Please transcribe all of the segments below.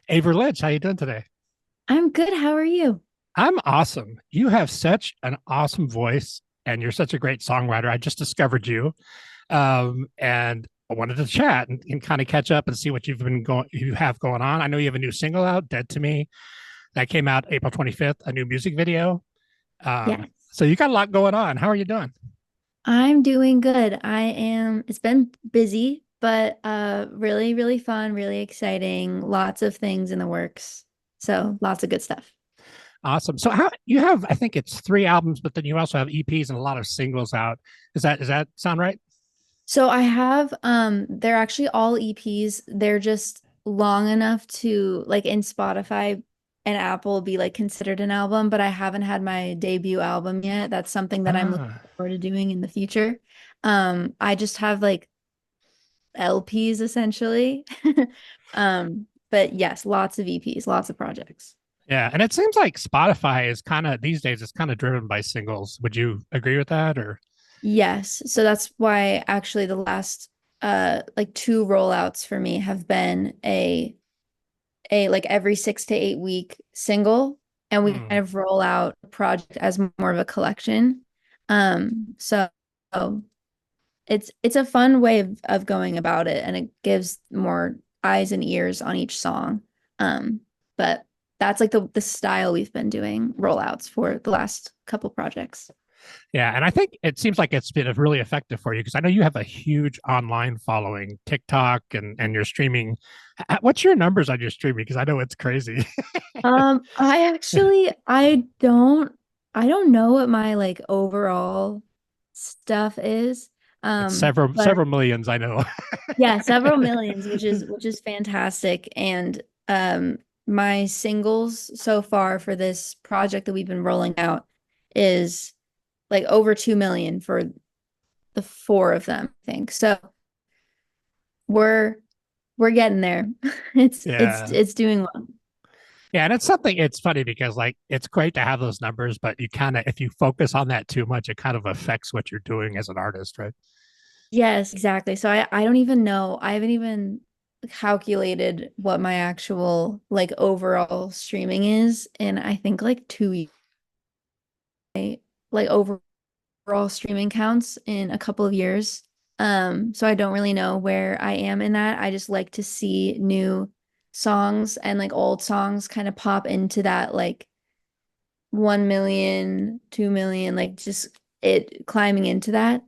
Avery Lynch, how you doing today? I'm good. How are you? I'm awesome. You have such an awesome voice, and you're such a great songwriter. I just discovered you, and I wanted to chat and kind of catch up and see what you have going on. I know you have a new single out, "Dead to Me," that came out April 25th. A new music video. Yes, So you got a lot going on. How are you doing? I'm doing good. It's been busy, but really, really fun, really exciting. Lots of things in the works. So lots of good stuff. Awesome. So how you have? I think it's three albums, but then you also have EPs and a lot of singles out. Does that sound right? So I have they're actually all EPs. They're just long enough to like in Spotify and Apple be like considered an album, but I haven't had my debut album yet. That's something that I'm looking Ah. forward to doing in the future. I just have like LPs essentially. But yes, lots of EPs, lots of projects. Yeah, and it seems like Spotify is kind of these days it's kind of driven by singles. Would you agree with that or Yes, so that's why actually the last like two rollouts for me have been a like every 6 to 8 week single, and we hmm. kind of roll out a project as more of a collection. So it's a fun way of going about it, and it gives more eyes and ears on each song. But that's like the style we've been doing rollouts for the last couple projects. Yeah, and I think it seems like it's been really effective for you because I know you have a huge online following, TikTok and you're streaming. What's your numbers on your streaming? Because I know it's crazy. I actually I don't know what my like overall stuff is. It's several But several millions, I know. yeah, several millions, which is fantastic. And my singles so far for this project that we've been rolling out is like over 2 million for the four of them, I think. So we're we're getting there. It's it's Yeah. it's doing well. Yeah, and it's something it's funny because like it's great to have those numbers, but you kind of if you focus on that too much, it kind of affects what you're doing as an artist, right? Yes, exactly. So I don't even know. I haven't even calculated what my actual like overall streaming is, and I think like 2 years, like overall streaming counts in a couple of years. So I don't really know where I am in that. I just like to see new songs and like old songs kind of pop into that like 1 million, 2 million, like just it climbing into that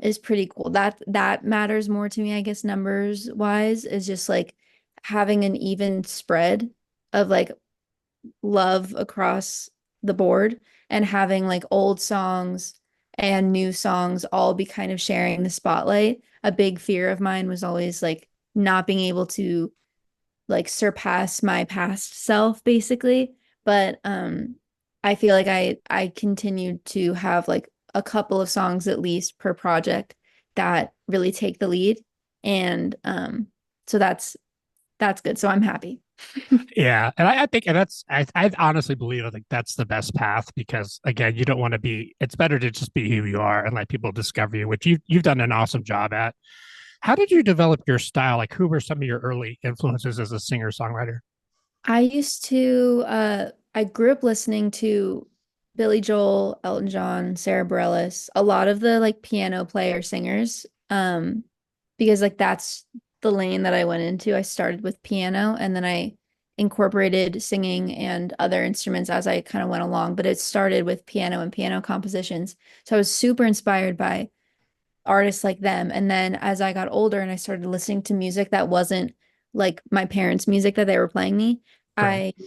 is pretty cool. That matters more to me, I guess, numbers wise, is just like having an even spread of like love across the board and having like old songs and new songs all be kind of sharing the spotlight. A big fear of mine was always like not being able to like surpass my past self basically. But I feel like I continued to have like a couple of songs at least per project that really take the lead. And so that's good. So I'm happy. Yeah, and I think and I honestly believe I think that's the best path because again, you don't want to be. It's better to just be who you are and let people discover you, which you've done an awesome job at. How did you develop your style? Like, who were some of your early influences as a singer songwriter? I grew up listening to Billy Joel, Elton John, Sarah Bareilles, a lot of the like piano player singers. Because like that's the lane that I went into. I started with piano and then I incorporated singing and other instruments as I kind of went along, but it started with piano and piano compositions. So I was super inspired by artists like them. And then as I got older and I started listening to music that wasn't like my parents' music that they were playing me, Right. I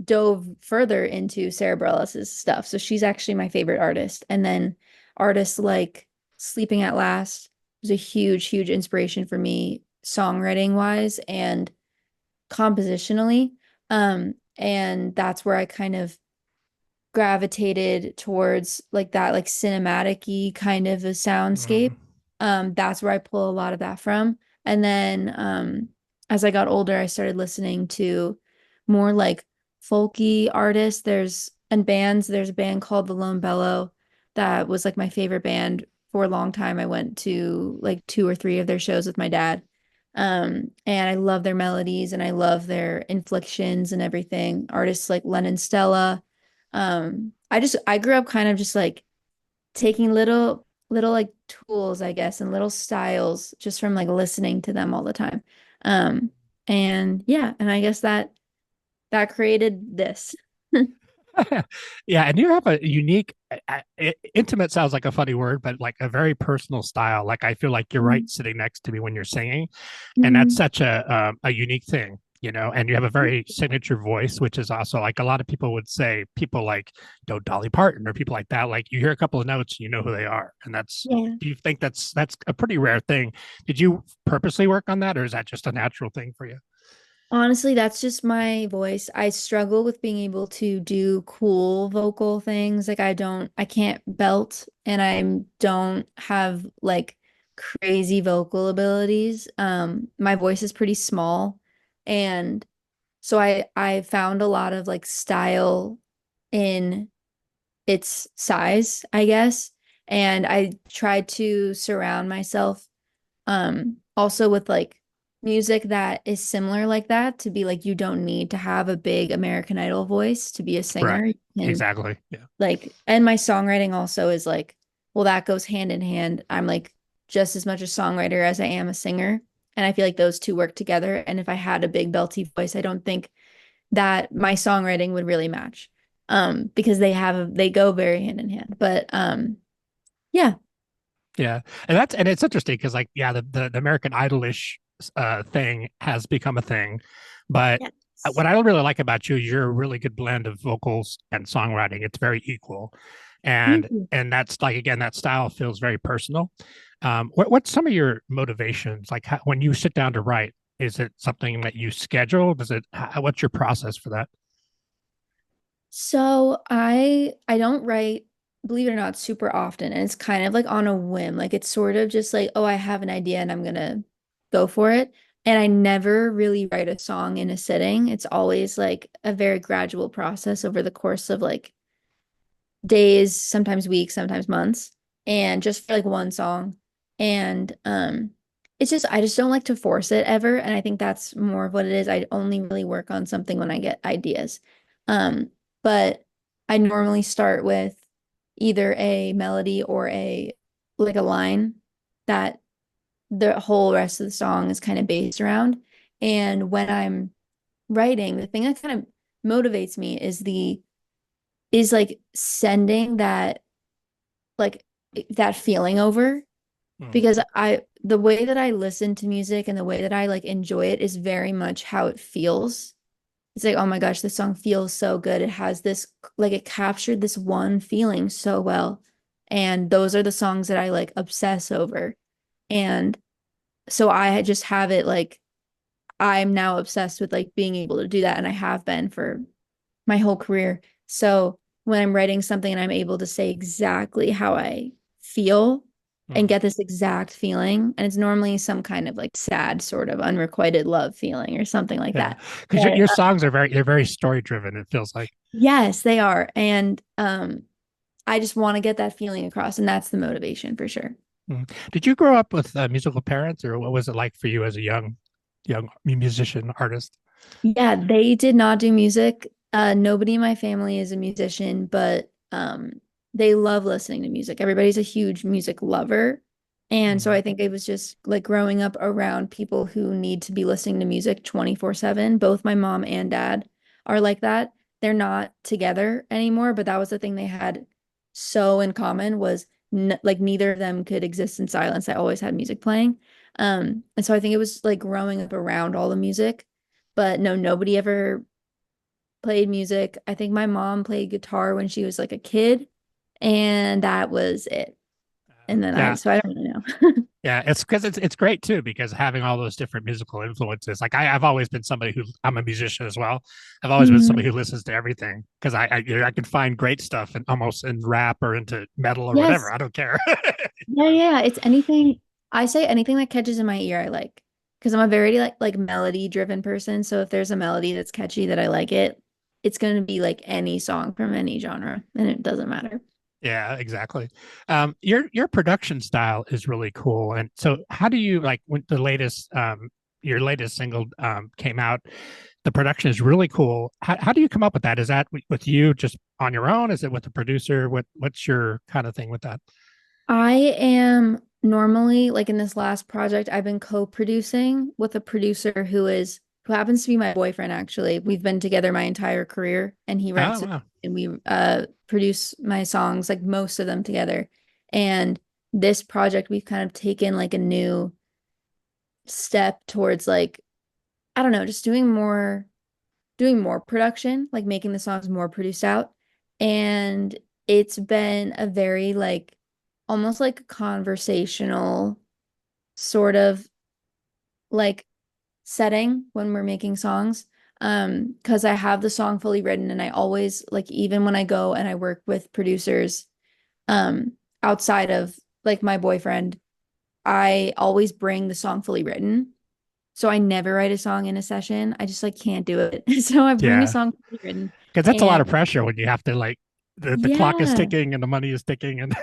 dove further into Sarah Bareilles' stuff. So she's actually my favorite artist. And then artists like Sleeping at Last was a huge, huge inspiration for me, songwriting wise and compositionally. And that's where I kind of gravitated towards like that, like cinematic-y kind of a Mm. soundscape. That's where I pull a lot of that from. And then as I got older, I started listening to more like folky artists. There's a band called The Lone Bellow that was like my favorite band for a long time. I went to like two or three of their shows with my dad. And I love their melodies and I love their inflections and everything. Artists like Lennon Stella. I grew up kind of just like taking little like tools, I guess, and little styles just from like listening to them all the time. Um, and yeah, and I guess that created this. Yeah, and you have a unique, intimate sounds like a funny word, but like a very personal style. Like I feel like you're right sitting next to me when you're singing, and that's Mhm. such a unique thing, you know. And you have a very signature voice, which is also like a lot of people would say, people like Dolly Parton or people like that. Like you hear a couple of notes, you know who they are, and that's. Yeah. Do you think that's a pretty rare thing? Did you purposely work on that, or is that just a natural thing for you? Honestly, that's just my voice. I struggle with being able to do cool vocal things. Like I can't belt and I don't have like crazy vocal abilities. My voice is pretty small and so I found a lot of like style in its size, I guess. And I tried to surround myself also with like music that is similar like that to be like you don't need to have a big American Idol voice to be a Right. singer. You can Exactly. Yeah. like and my songwriting also is like well that goes hand in hand. I'm like just as much a songwriter as I am a singer. And I feel like those two work together. And if I had a big belty voice, I don't think that my songwriting would really match. Because they go very hand in hand. But yeah. Yeah, and it's interesting because like yeah, the American Idolish thing has become a thing, but Yes. what I really like about you is you're a really good blend of vocals and songwriting. It's very equal, Thank you. and that's like again that style feels very personal. What's some of your motivations like how, when you sit down to write? Is it something that you schedule? Does it? What's your process for that? So I don't write, believe it or not, super often. And it's kind of like on a whim. Like it's sort of just like, oh, I have an idea and I'm gonna go for it. And I never really write a song in a sitting. It's always like a very gradual process over the course of like days, sometimes weeks, sometimes months, and just for like one song. And it's just I just don't like to force it ever. And I think that's more of what it is. I only really work on something when I get ideas. But I normally start with either a melody or a like a line that the whole rest of the song is kind of based around. And when I'm writing, the thing that kind of motivates me is like sending like that feeling over Mm, because I the way that I listen to music and the way that I like enjoy it is very much how it feels. It's like, oh my gosh, this song feels so good. It has this like it captured this one feeling so well. And those are the songs that I like obsess over. And so I just have it like I'm now obsessed with like being able to do that and I have been for my whole career. So when I'm writing something and I'm able to say exactly how I feel and mm. get this exact feeling, and it's normally some kind of like sad sort of unrequited love feeling or something like Yeah, that. because But your songs are they're very story driven. It feels like. yes, they are. And I just want to get that feeling across, and that's the motivation for sure. Mm. Did you grow up with musical parents, or what was it like for you as a young musician artist? Yeah, they did not do music. Nobody in my family is a musician, but they love listening to music. Everybody's a huge music lover. And so Mm. I think it was just like growing up around people who need to be listening to music 24/7. Both my mom and dad are like that. They're not together anymore, but that was the thing they had so in common was n like neither of them could exist in silence. They always had music playing. And so I think it was like growing up around all the music. But no, nobody ever played music. I think my mom played guitar when she was like a kid, and that was it. And then Yeah, so I don't really know. yeah. It's because it's great too because having all those different musical influences. Like I've always been somebody who I'm a musician as well. I've always been Mhm. somebody who listens to everything because I can find great stuff and almost in rap or into metal or whatever. Yes. I don't care. Yeah, yeah. It's anything I say anything that catches in my ear, I like. Because I'm a very like melody driven person. So if there's a melody that's catchy that I like it, it's gonna be like any song from any genre, and it doesn't matter. Yeah, exactly. Your production style is really cool. And so, how do you like when the latest? your latest single came out. The production is really cool. How do you come up with that? Is that with you just on your own? Is it with the producer? What's your kind of thing with that? I am normally like in this last project, I've been co-producing with a producer who happens to be my boyfriend actually. We've been together my entire career and he Oh writes wow. and we produce my songs, like most of them together. And this project we've kind of taken like a new step towards like, I don't know, just doing more production, like making the songs more produced out. And it's been a very like almost like a conversational sort of like setting when we're making songs. Because I have the song fully written and I always like even when I go and I work with producers um outside of like my boyfriend, I always bring the song fully written. So I never write a song in a session. I just like can't do it. So I bring a Yeah. song fully written. Because that's a lot And of pressure when you have to like the clock is yeah. ticking and the money is ticking and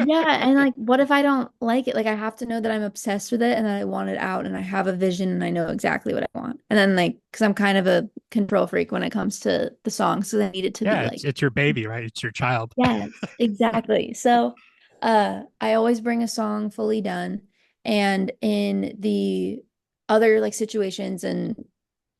Yeah, and like what if I don't like it? Like I have to know that I'm obsessed with it and that I want it out and I have a vision and I know exactly what I want. And then like because I'm kind of a control freak when it comes to the song, so I need it to be yeah, like it's your baby, right? It's your child. yes, exactly. So I always bring a song fully done and in the other like situations and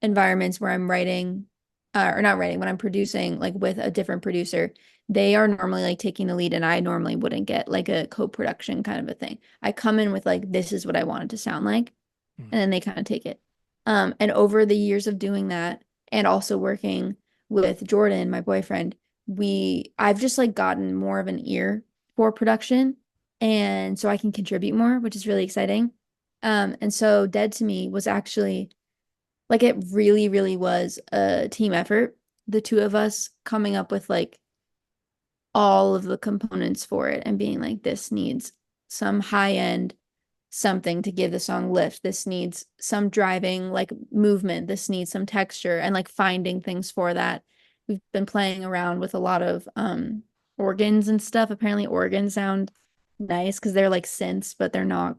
environments where I'm writing or not writing when I'm producing like with a different producer, they are normally like taking the lead and I normally wouldn't get like a co-production kind of a thing. I come in with like this is what I want it to sound like Mm. and then they kind of take it. And over the years of doing that and also working with Jordan, my boyfriend, I've just like gotten more of an ear for production and so I can contribute more, which is really exciting. And so Dead to Me was actually like it really, really was a team effort. The two of us coming up with like all of the components for it and being like, this needs some high end something to give the song lift. This needs some driving like movement. This needs some texture and like finding things for that. We've been playing around with a lot of organs and stuff. Apparently organs sound nice because they're like synths, but they're not.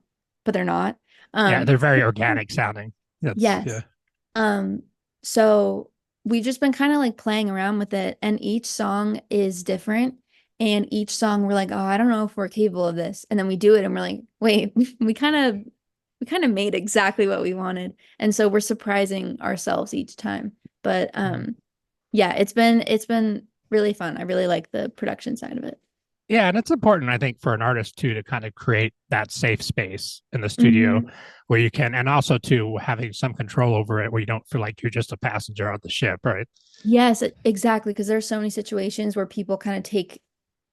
Yeah, they're very So organic sounding. That's yeah. yes. Um, so we've just been kind of like playing around with it, and each song is different. And each song we're like, oh, I don't know if we're capable of this. And then we do it and we're like, wait, we kind of made exactly what we wanted. And so we're surprising ourselves each time. But Mm. yeah, it's been really fun. I really like the production side of it. Yeah, and it's important, I think, for an artist too to kind of create that safe space in the studio Mhm. where you can, and also to having some control over it, where you don't feel like you're just a passenger on the ship, right? Yes, exactly. Because there's so many situations where people kind of take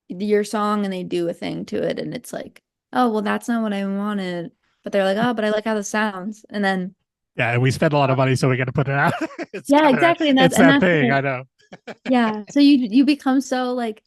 your song and they do a thing to it and it's like, oh, well, that's not what I wanted. But they're like, oh, but I like how this sounds. And then Yeah, and we spend a lot of money, so we got to put it out. It's yeah, kind of that. exactly. And It's that that's thing. it. I know. Yeah. So you become so like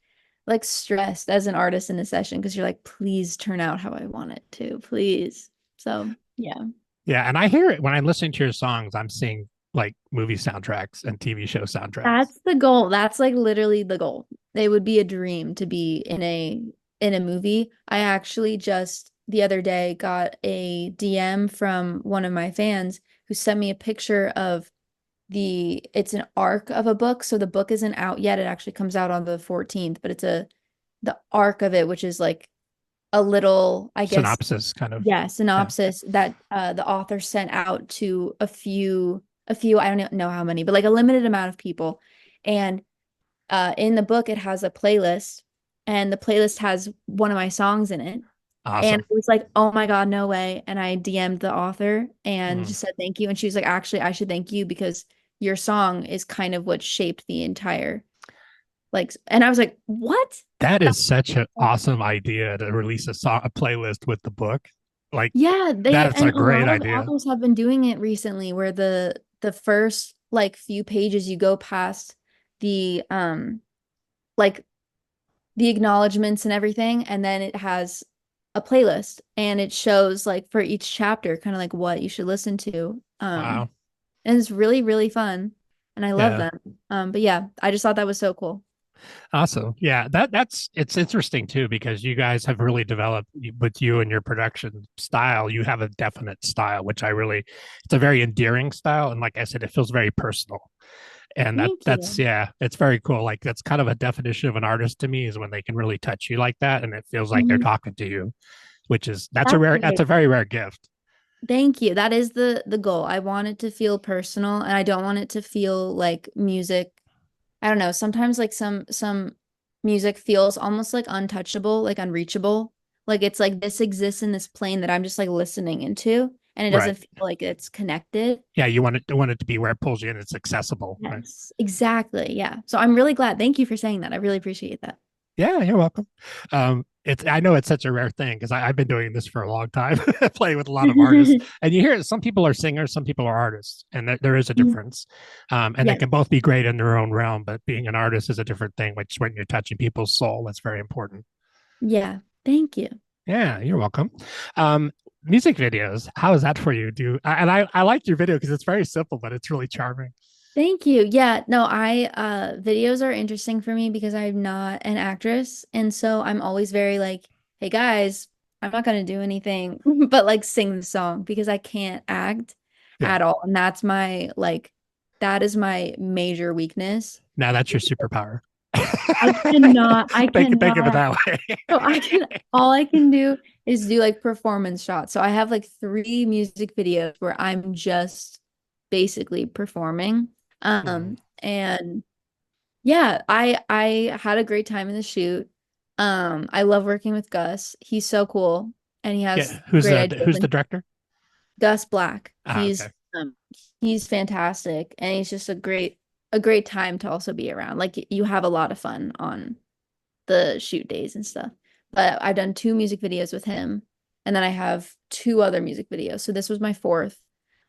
stressed as an artist in a session because you're like, please turn out how I want it to, please. So yeah. Yeah, and I hear it when I'm listening to your songs. I'm seeing like movie soundtracks and TV show soundtracks. That's the goal. That's like literally the goal. It would be a dream to be in a movie. I actually just the other day got a DM from one of my fans who sent me a picture of it's an arc of a book. So the book isn't out yet. It actually comes out on the 14th, but the arc of it, which is like a little, I guess, Synopsis, kind of. yeah, Yeah, synopsis that the author sent out to a few, I don't know how many, but like a limited amount of people. And in the book, it has a playlist, and the playlist has one of my songs in it. And awesome. I was like, oh my God, no way. And I DM'd the author and Mm. just said thank you. And she was like, actually, I should thank you because your song is kind of what shaped the entire like, and I was like, what? That That is such an awesome idea to release a song, a playlist with the book. Like yeah, they that's and a a great lot of idea. authors have been doing it recently where the first like few pages you go past the like the acknowledgments and everything and then it has a playlist and it shows like for each chapter kind of like what you should listen to. Wow. And it's really really fun and I love Yeah. them. But yeah, I just thought that was so cool. Awesome. Yeah, that's it's interesting too because you guys have really developed with you and your production style. You have a definite style, which I really it's a very endearing style, and like I said, it feels very personal. And Thank that's you. yeah, it's very cool. Like that's kind of a definition of an artist to me is when they can really touch you like that, and it feels like they're Mhm. talking to you, which is That's that's great. a very rare gift. Thank you. That is the goal. I want it to feel personal and I don't want it to feel like music. I don't know. Sometimes like some music feels almost like untouchable, like unreachable. Like it's like this exists in this plane that I'm just like listening into and it Right. doesn't feel like it's connected. Yeah, you want it to be where it pulls you in. It's accessible. Right. Yes, exactly. Yeah. So I'm really glad. Thank you for saying that. I really appreciate that. Yeah, you're welcome. It's I know it's such a rare thing because I've been doing this for a long time, playing with a lot of artists, and you hear it, some people are singers, some people are artists, and there is a difference. And they Yes. can both be great in their own realm, but being an artist is a different thing. Which when you're touching people's soul, that's very important. Yeah. Thank you. Yeah, you're welcome. Music videos, how is that for you? I liked your video because it's very simple, but it's really charming. Thank you. Yeah, no, I videos are interesting for me because I'm not an actress and so I'm always very like, hey guys, I'm not gonna do anything but like sing the song because I can't act Yeah, at all and that's my like that is my major weakness. now that's your superpower. I Think of it cannot. that way. So I can all I can do is do like performance shots. So I have like three music videos where I'm just basically performing. Mhm. And yeah, I had a great time in the shoot. I love working with Gus. He's so cool and he has Yeah, great ideas. who's the And director? Gus Black, Ah, okay. he's fantastic and he's just a great time to also be around. Like you have a lot of fun on the shoot days and stuff. But I've done two music videos with him, and then I have two other music videos. So this was my fourth.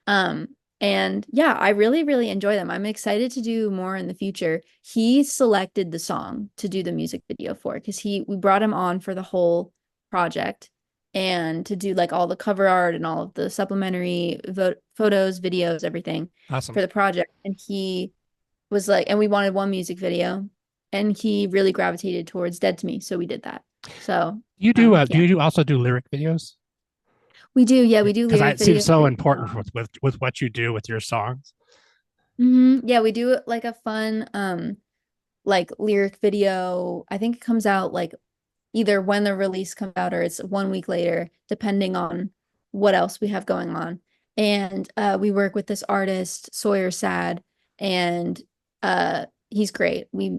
Um, and yeah, I really, really enjoy them. I'm excited to do more in the future. He selected the song to do the music video for because he we brought him on for the whole project and to do like all the cover art and all of the supplementary photos, videos, everything Awesome. for the project. And he was like, and we wanted one music video, and he really gravitated towards Dead to Me, so we did that. So, Do yeah, you also do lyric videos? we do. Yeah, Yeah, we do because lyric it seems videos. so important with what you do with your songs. Yeah, we do like a fun, like lyric video. I think it comes out like either when the release comes out or it's 1 week later, depending on what else we have going on. And we work with this artist, Sawyer Sad, and he's great. We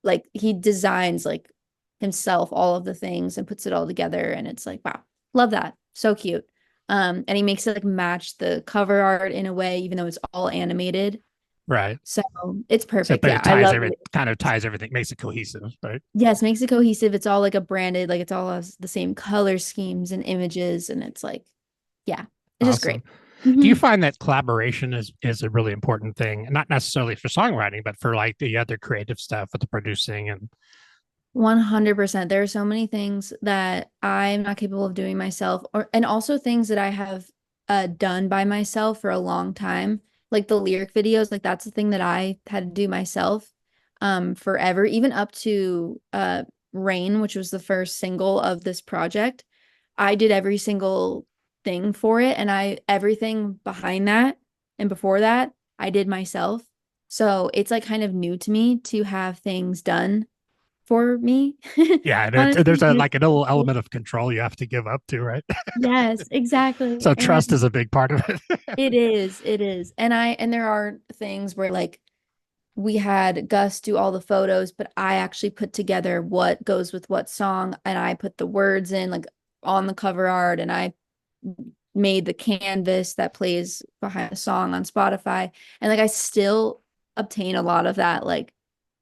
like he designs like himself all of the things and puts it all together and it's like wow, love that, so cute. And he makes it like match the cover art in a way even though it's all animated, Right. so it's So, perfect. but Yeah, it I ties love every it. kind of ties everything, makes it cohesive, right? Yes, makes it cohesive. It's all like a branded, like it's all has the same color schemes and images and it's like yeah, it's just Awesome. great. Do you Mhm. find that collaboration is a really important thing, not necessarily for songwriting, but for like the other creative stuff with the producing and 100%. There are so many things that I'm not capable of doing myself, or and also things that I have done by myself for a long time. Like the lyric videos, like that's the thing that I had to do myself forever, even up to Rain, which was the first single of this project. I did every single thing for it, and I everything behind that and before that, I did myself. So it's like kind of new to me to have things done for me. yeah, there's Honestly, a and it's like an little element of control you have to give up to, right? yes, exactly. So trust is And a big part of it. it is, it is. And there are things where like we had Gus do all the photos, but I actually put together what goes with what song and I put the words in like on the cover art and I made the canvas that plays behind the song on Spotify. And like I still obtain a lot of that like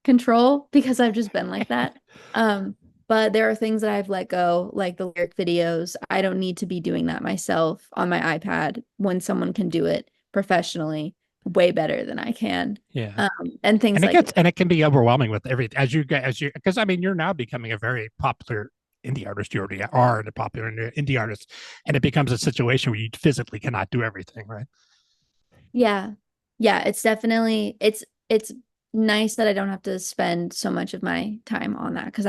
control because I've just been like that. Um, but there are things that I've let go, like the lyric videos. I don't need to be doing that myself on my iPad when someone can do it professionally way better than I can. Yeah. And things And like that. it can be overwhelming with every as you get as you because I mean you're now becoming a very popular indie artist. You already are a popular indie artist, and it becomes a situation where you physically cannot do everything, right? Yeah. Yeah, it's definitely it's nice that I don't have to spend so much of my time on that because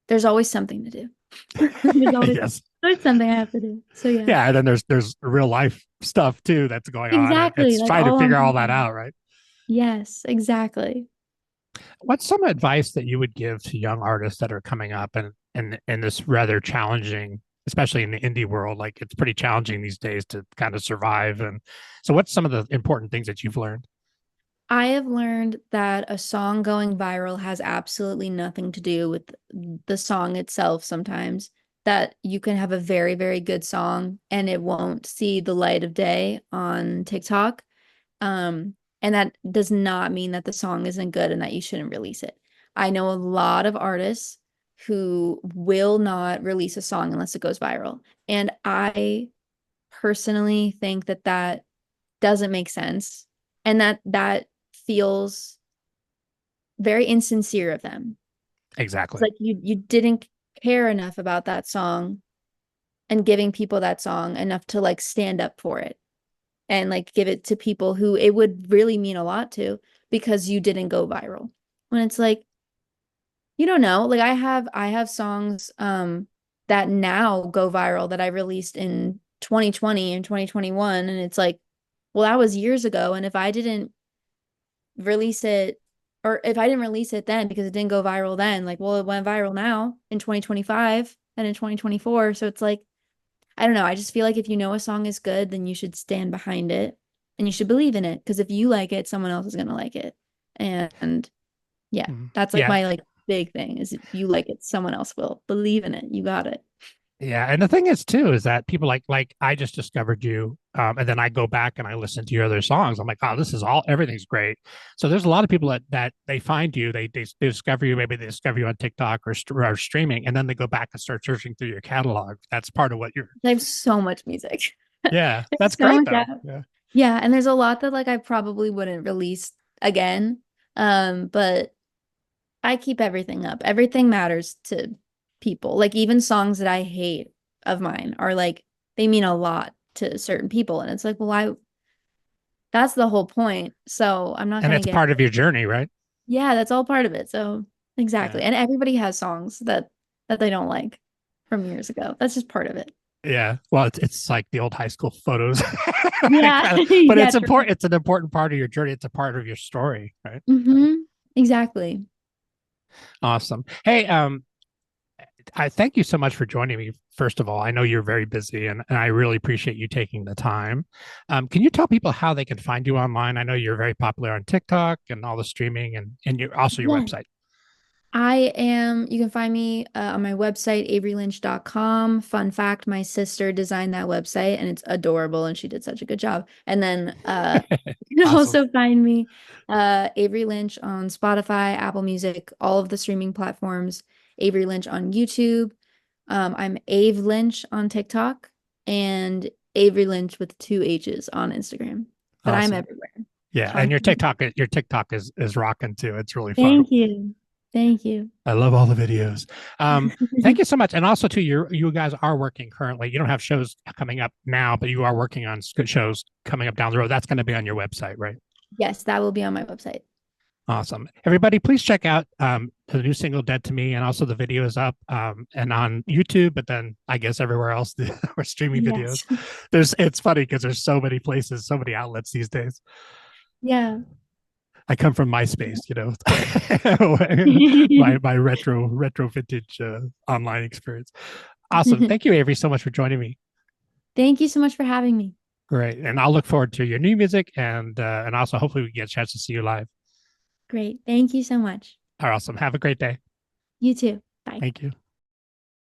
there's always something to do. There's always Yes. there's something I have to do. So yeah. Yeah, and then there's real life stuff too that's going on. Exactly. It's Like trying to all on figure all top of that it. out, right? Yes, exactly. What's some advice that you would give to young artists that are coming up and in this rather challenging, especially in the indie world? Like it's pretty challenging these days to kind of survive. And so, what's some of the important things that you've learned? I have learned that a song going viral has absolutely nothing to do with the song itself sometimes. That you can have a very, very good song and it won't see the light of day on TikTok. And that does not mean that the song isn't good and that you shouldn't release it. I know a lot of artists who will not release a song unless it goes viral. And I personally think that that doesn't make sense and that feels very insincere of them. It's Exactly. like you didn't care enough about that song and giving people that song enough to like stand up for it and like give it to people who it would really mean a lot to because you didn't go viral. When it's like you don't know, like I have songs that now go viral that I released in 2020 and 2021 and it's like well that was years ago and if I didn't release it or if I didn't release it then because it didn't go viral then like well it went viral now in 2025 and in 2024 so it's like I don't know. I just feel like if you know a song is good, then you should stand behind it and you should believe in it. Because if you like it, someone else is gonna like it. And yeah, Mhm. that's like Yeah. my like big thing is if you like it, someone else will believe in it. You got it. Yeah, and the thing is too is that people like I just discovered you, and then I go back and I listen to your other songs. I'm like, oh, this is all everything's great. So there's a lot of people that they find you, they discover you, maybe they discover you on TikTok or streaming, and then they go back and start searching through your catalog. That's part of what you're. I have so much music. Yeah, There's that's so great much though. out. Yeah. Yeah, and there's a lot that like I probably wouldn't release again. But I keep everything up. Everything matters to people. Like even songs that I hate of mine are like they mean a lot to certain people. And it's like, well, that's the whole point. So I'm not And gonna it's get part of your journey, right? yeah, that's all part of it. So Yeah. exactly. And everybody has songs that they don't like from years ago. That's just part of it. Yeah. Well, it's like the old high school photos. Yeah. But Yeah, it's true. important. It's an important part of your journey. It's a part of your story, right? Exactly. Awesome. Hey, I thank you so much for joining me. First of all, I know you're very busy and I really appreciate you taking the time. Can you tell people how they can find you online? I know you're very popular on TikTok and all the streaming and you also your Yeah. website. You can find me on my website, averylynch.com. Fun fact, my sister designed that website and it's adorable and she did such a good job. And then you can Awesome. also find me Avery Lynch on Spotify, Apple Music, all of the streaming platforms, Avery Lynch on YouTube. I'm Ave Lynch on TikTok and Avery Lynch with two H's on Instagram. But I'm Awesome. everywhere. Yeah. And Constantly. Your TikTok is rocking too. It's really fun. Thank you. Thank you. I love all the videos. Thank you so much. And also, too, you guys are working currently. You don't have shows coming up now, but you are working on shows coming up down the road. That's going to be on your website, right? Yes, that will be on my website. Awesome. Everybody, please check out the new single "Dead to Me" and also the video is up and on YouTube, but then I guess everywhere else we're streaming videos. Yes. It's funny because there's so many places, so many outlets these days. Yeah. I come from MySpace, my retro vintage online experience. Awesome. Thank you, Avery, so much for joining me. Thank you so much for having me. Great. And I'll look forward to your new music and also hopefully we get a chance to see you live. Great. Thank you so much. Awesome. Have a great day. You too. Bye. Thank you.